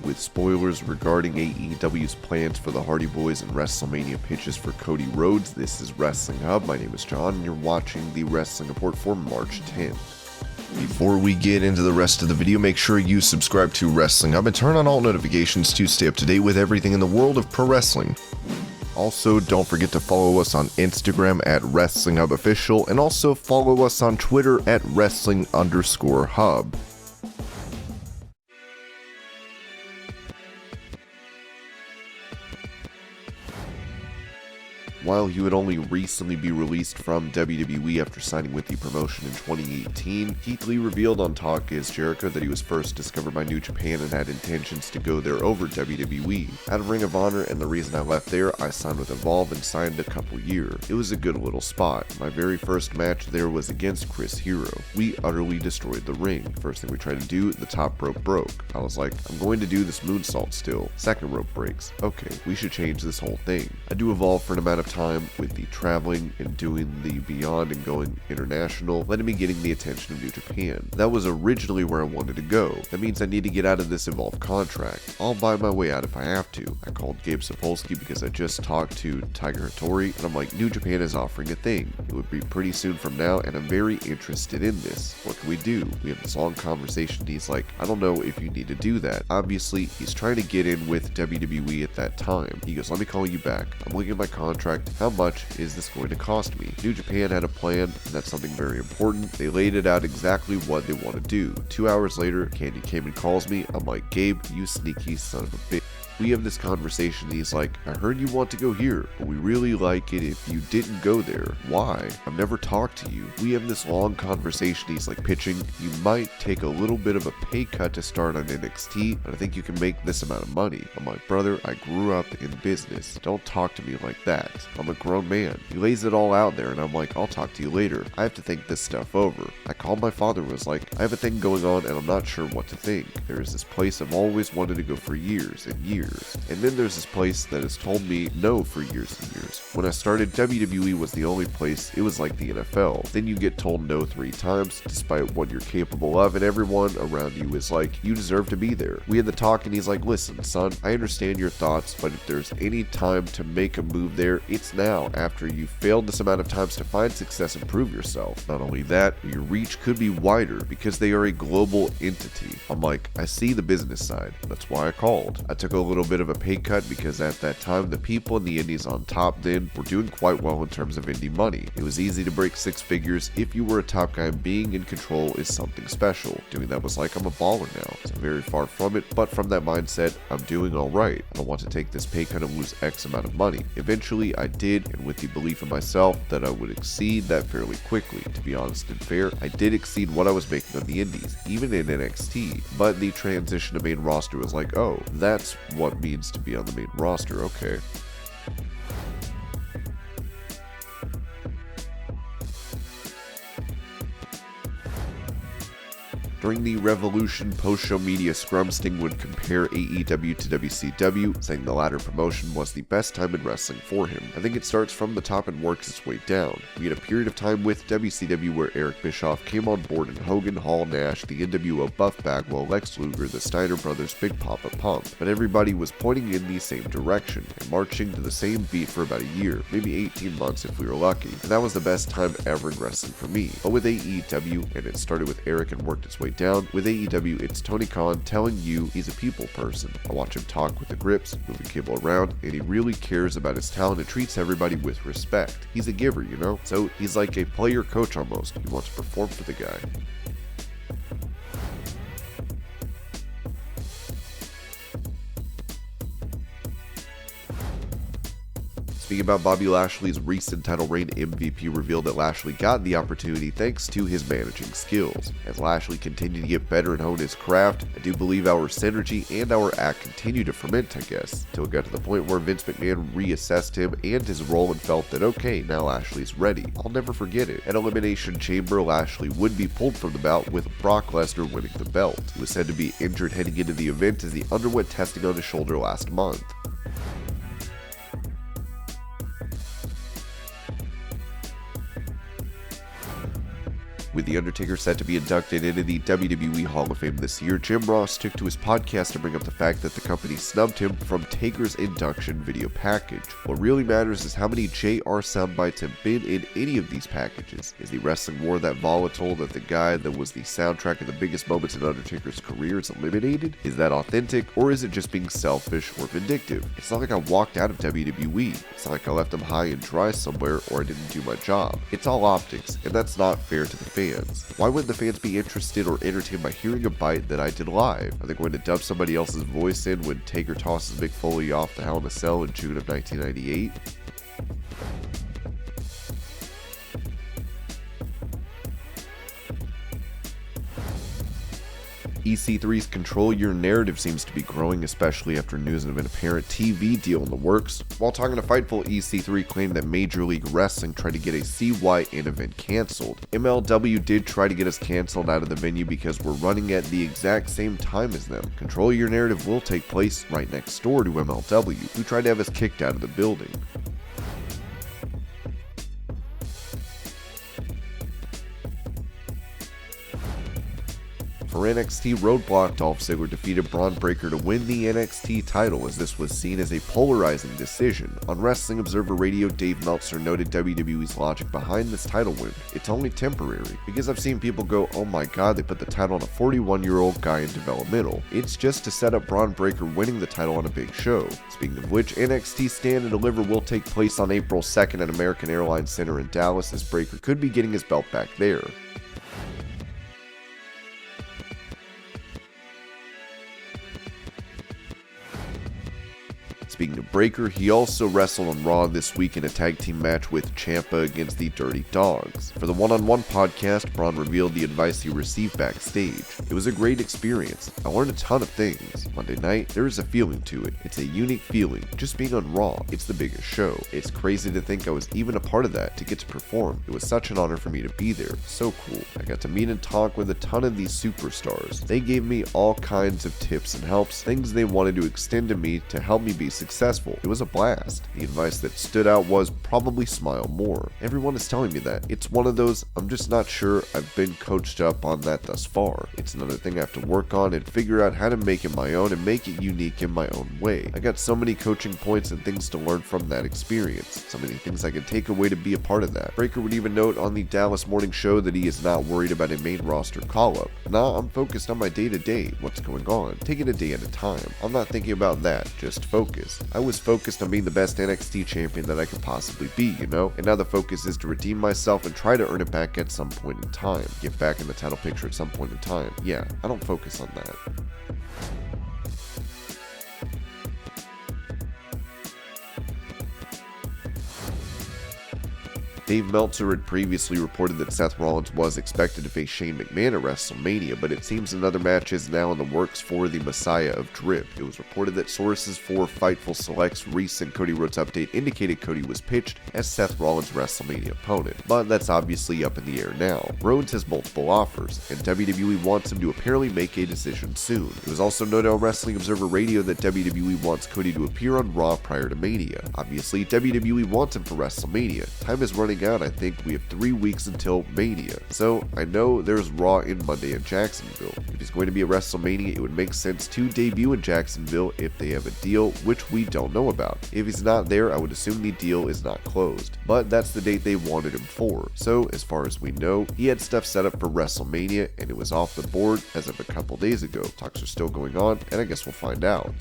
with spoilers regarding AEW's plans for the Hardy Boyz and WrestleMania pitches for Cody Rhodes. This is Wrestling Hub. My name is John, and you're watching the Wrestling Report for March 10th. Before we get into the rest of the video, make sure you subscribe to Wrestling Hub and turn on all notifications to stay up to date with everything in the world of pro wrestling. Also, don't forget to follow us on Instagram at WrestlingHubOfficial and also follow us on Twitter at Wrestling_Hub. While he would only recently be released from WWE after signing with the promotion in 2018, Keith Lee revealed on Talk Is Jericho that he was first discovered by New Japan and had intentions to go there over WWE. Out of Ring of Honor, and the reason I left there, I signed with Evolve and signed a couple year. It was a good little spot. My very first match there was against Chris Hero. We utterly destroyed the ring. First thing we tried to do, the top rope broke. I was like, I'm going to do this moonsault still. Second rope breaks. Okay, we should change this whole thing. I do Evolve for an amount of time with the traveling and doing the Beyond and going international, letting me getting the attention of New Japan. That was originally where I wanted to go. That means I need to get out of this Evolve contract. I'll buy my way out if I have to. I called Gabe Sapolsky because I just talked to Tiger Hattori, and I'm like, New Japan is offering a thing. It would be pretty soon from now, and I'm very interested in this. What can we do? We have this long conversation. He's like, I don't know if you need to do that. Obviously, he's trying to get in with WWE at that time. He goes, let me call you back. I'm looking at my contract. How much is this going to cost me? New Japan had a plan, and that's something very important. They laid it out exactly what they want to do. 2 hours later, Candy came and calls me. I'm like, Gabe, you sneaky son of a bitch. We have this conversation, and he's like, I heard you want to go here, but we really like it if you didn't go there. Why? I've never talked to you. We have this long conversation. He's like pitching, you might take a little bit of a pay cut to start on NXT, but I think you can make this amount of money. I'm like, brother, I grew up in business. Don't talk to me like that. I'm a grown man. He lays it all out there, and I'm like, I'll talk to you later. I have to think this stuff over. I called my father and was like, I have a thing going on, and I'm not sure what to think. There is this place I've always wanted to go for years and years. And then there's this place that has told me no for years and years. When I started, WWE was the only place. It was like the NFL. Then you get told no 3 times, despite what you're capable of, and everyone around you is like, you deserve to be there. We had the talk, and he's like, listen, son, I understand your thoughts, but if there's any time to make a move there, it's now, after you've failed this amount of times to find success and prove yourself. Not only that, your reach could be wider because they are a global entity. I'm like, I see the business side. That's why I called. I took a little bit of a pay cut because at that time the people in the indies on top then were doing quite well in terms of indie money. It was easy to break 6 figures if you were a top guy, and being in control is something special. Doing that was like, I'm a baller now. So I'm very far from it, but from that mindset, I'm doing alright. I don't want to take this pay cut and lose X amount of money. Eventually I did, and with the belief in myself that I would exceed that fairly quickly. To be honest and fair, I did exceed what I was making on the indies, even in NXT, but the transition to main roster was like, oh, that's what means to be on the main roster, okay. During the Revolution post-show media scrum, Sting would compare AEW to WCW, saying the latter promotion was the best time in wrestling for him. I think it starts from the top and works its way down. We had a period of time with WCW where Eric Bischoff came on board, and Hogan, Hall, Nash, the NWO, Buff Bagwell, Lex Luger, the Steiner Brothers, Big Papa Pump, but everybody was pointing in the same direction and marching to the same beat for about a year, maybe 18 months if we were lucky, and that was the best time ever in wrestling for me. But with AEW, and it started with Eric and worked its way down, with AEW, it's Tony Khan telling you he's a people person. I watch him talk with the grips, moving cable around, and he really cares about his talent and treats everybody with respect. He's a giver, you know? So he's like a player coach almost. You want to perform for the guy. Speaking about Bobby Lashley's recent title reign, MVP revealed that Lashley got the opportunity thanks to his managing skills. As Lashley continued to get better and hone his craft, I do believe our synergy and our act continued to ferment, I guess, until it got to the point where Vince McMahon reassessed him and his role and felt that, okay, now Lashley's ready. I'll never forget it. At Elimination Chamber, Lashley would be pulled from the bout with Brock Lesnar winning the belt. He was said to be injured heading into the event as he underwent testing on his shoulder last month. With The Undertaker set to be inducted into the WWE Hall of Fame this year, Jim Ross took to his podcast to bring up the fact that the company snubbed him from Taker's induction video package. What really matters is how many JR soundbites have been in any of these packages. Is the wrestling war that volatile that the guy that was the soundtrack of the biggest moments in Undertaker's career is eliminated? Is that authentic, or is it just being selfish or vindictive? It's not like I walked out of WWE. It's not like I left them high and dry somewhere or I didn't do my job. It's all optics, and that's not fair to the fans. Why wouldn't the fans be interested or entertained by hearing a bite that I did live? Are they going to dub somebody else's voice in when Taker tosses Mick Foley off the Hell in a Cell in June of 1998? EC3's Control Your Narrative seems to be growing, especially after news of an apparent TV deal in the works. While talking to Fightful, EC3 claimed that Major League Wrestling tried to get a CYN event canceled. MLW did try to get us canceled out of the venue because we're running at the exact same time as them. Control Your Narrative will take place right next door to MLW, who tried to have us kicked out of the building. For NXT Roadblock, Dolph Ziggler defeated Bron Breakker to win the NXT title, as this was seen as a polarizing decision. On Wrestling Observer Radio, Dave Meltzer noted WWE's logic behind this title win. It's only temporary, because I've seen people go, oh my god, they put the title on a 41-year-old guy in developmental. It's just to set up Bron Breakker winning the title on a big show. Speaking of which, NXT Stand and Deliver will take place on April 2nd at American Airlines Center in Dallas, as Breakker could be getting his belt back there. Speaking of Breakker, he also wrestled on Raw this week in a tag team match with Ciampa against the Dirty Dogs. For the one-on-one podcast, Bron revealed the advice he received backstage. It was a great experience. I learned a ton of things. Monday night, there is a feeling to it. It's a unique feeling, just being on Raw. It's the biggest show. It's crazy to think I was even a part of that, to get to perform. It was such an honor for me to be there. So cool. I got to meet and talk with a ton of these superstars. They gave me all kinds of tips and helps, things they wanted to extend to me to help me be successful. It was a blast. The advice that stood out was probably smile more. Everyone is telling me that. It's one of those, I'm just not sure I've been coached up on that thus far. It's another thing I have to work on and figure out how to make it my own and make it unique in my own way. I got so many coaching points and things to learn from that experience. So many things I can take away to be a part of that. Breakker would even note on the Dallas Morning Show that he is not worried about a main roster call-up. Nah, I'm focused on my day-to-day, what's going on, taking a day at a time. I'm not thinking about that, just focus. I was focused on being the best NXT champion that I could possibly be, you know? And now the focus is to redeem myself and try to earn it back at some point in time. Get back in the title picture at some point in time. Yeah, I don't focus on that. Dave Meltzer had previously reported that Seth Rollins was expected to face Shane McMahon at WrestleMania, but it seems another match is now in the works for the Messiah of Drip. It was reported that sources for Fightful Select's recent Cody Rhodes update indicated Cody was pitched as Seth Rollins' WrestleMania opponent, but that's obviously up in the air now. Rhodes has multiple offers, and WWE wants him to apparently make a decision soon. It was also noted on Wrestling Observer Radio that WWE wants Cody to appear on Raw prior to Mania. Obviously, WWE wants him for WrestleMania. Time is running out. I think we have 3 weeks until Mania. So I know there's Raw in Monday in Jacksonville. If he's going to be at WrestleMania, it would make sense to debut in Jacksonville if they have a deal, which we don't know about. If he's not there, I would assume the deal is not closed. But that's the date they wanted him for. So as far as we know, he had stuff set up for WrestleMania and it was off the board as of a couple days ago. Talks are still going on, and I guess we'll find out.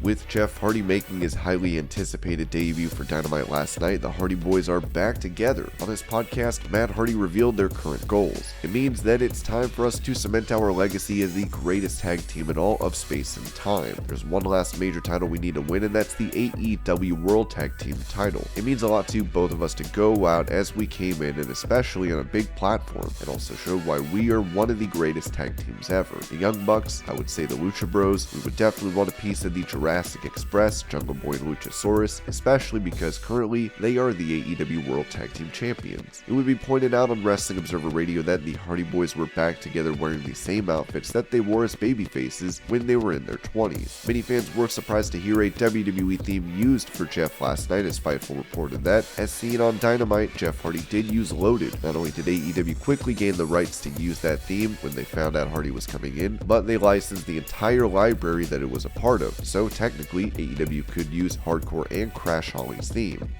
With Jeff Hardy making his highly anticipated debut for Dynamite last night, the Hardy Boys are back together. On his podcast, Matt Hardy revealed their current goals. It means that it's time for us to cement our legacy as the greatest tag team in all of space and time. There's one last major title we need to win, and that's the AEW World Tag Team title. It means a lot to both of us to go out as we came in, and especially on a big platform. It also showed why we are one of the greatest tag teams ever. The Young Bucks, I would say the Lucha Bros, we would definitely want a piece of the Jurassic Jurassic Express, Jungle Boy, and Luchasaurus, especially because currently they are the AEW World Tag Team Champions. It would be pointed out on Wrestling Observer Radio that the Hardy Boys were back together wearing the same outfits that they wore as babyfaces when they were in their 20s. Many fans were surprised to hear a WWE theme used for Jeff last night, as Fightful reported that, as seen on Dynamite, Jeff Hardy did use Loaded. Not only did AEW quickly gain the rights to use that theme when they found out Hardy was coming in, but they licensed the entire library that it was a part of, so technically AEW could use Hardcore and Crash Holly's theme.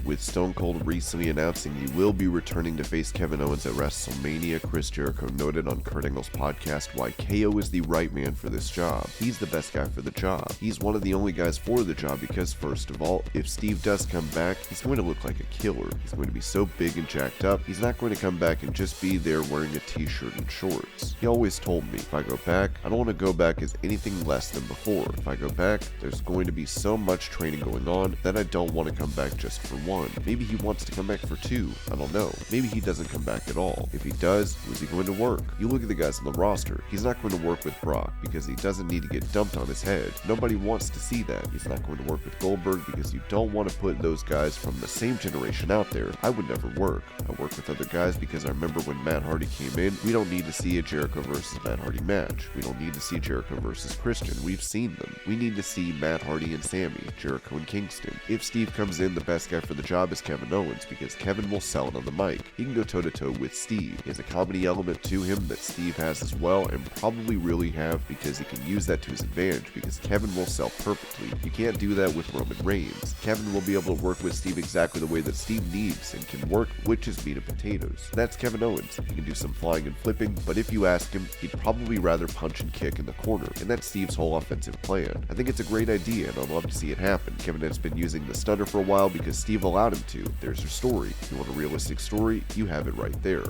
With Stone Cold recently announcing he will be returning to face Kevin Owens at WrestleMania, Chris Jericho noted on Kurt Angle's podcast why KO is the right man for this job. He's the best guy for the job. He's one of the only guys for the job because, first of all, if Steve does come back, he's going to look like a killer. He's going to be so big and jacked up, he's not going to come back and just be there wearing a t-shirt and shorts. He always told me, if I go back, I don't want to go back as anything less than before. If I go back, there's going to be so much training going on that I don't want to come back just for one. Maybe he wants to come back for two. I don't know. Maybe he doesn't come back at all. If he does, who's he going to work? You look at the guys on the roster. He's not going to work with Brock because he doesn't need to get dumped on his head. Nobody wants to see that. He's not going to work with Goldberg because you don't want to put those guys from the same generation out there. I would never work. I work with other guys because I remember when Matt Hardy came in, we don't need to see a Jericho versus Matt Hardy match. We don't need to see Jericho versus Christian. We've seen them. We need to see Matt Hardy and Sammy, Jericho and Kingston. If Steve comes in, the best guy for the job is Kevin Owens because Kevin will sell it on the mic. He can go toe-to-toe with Steve. He has a comedy element to him that Steve has as well and probably really have because he can use that to his advantage because Kevin will sell perfectly. You can't do that with Roman Reigns. Kevin will be able to work with Steve exactly the way that Steve needs and can work, which is meat and potatoes. That's Kevin Owens. He can do some flying and flipping, but if you ask him, he'd probably rather punch and kick in the corner, and that's Steve's whole offensive plan. I think it's a great idea and I'd love to see it happen. Kevin has been using the stunner for a while because Steve allowed him to. There's your story. If you want a realistic story, you have it right there.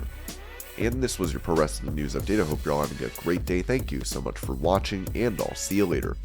And this was your Pro Wrestling News Update. I hope you're all having a great day. Thank you so much for watching, and I'll see you later.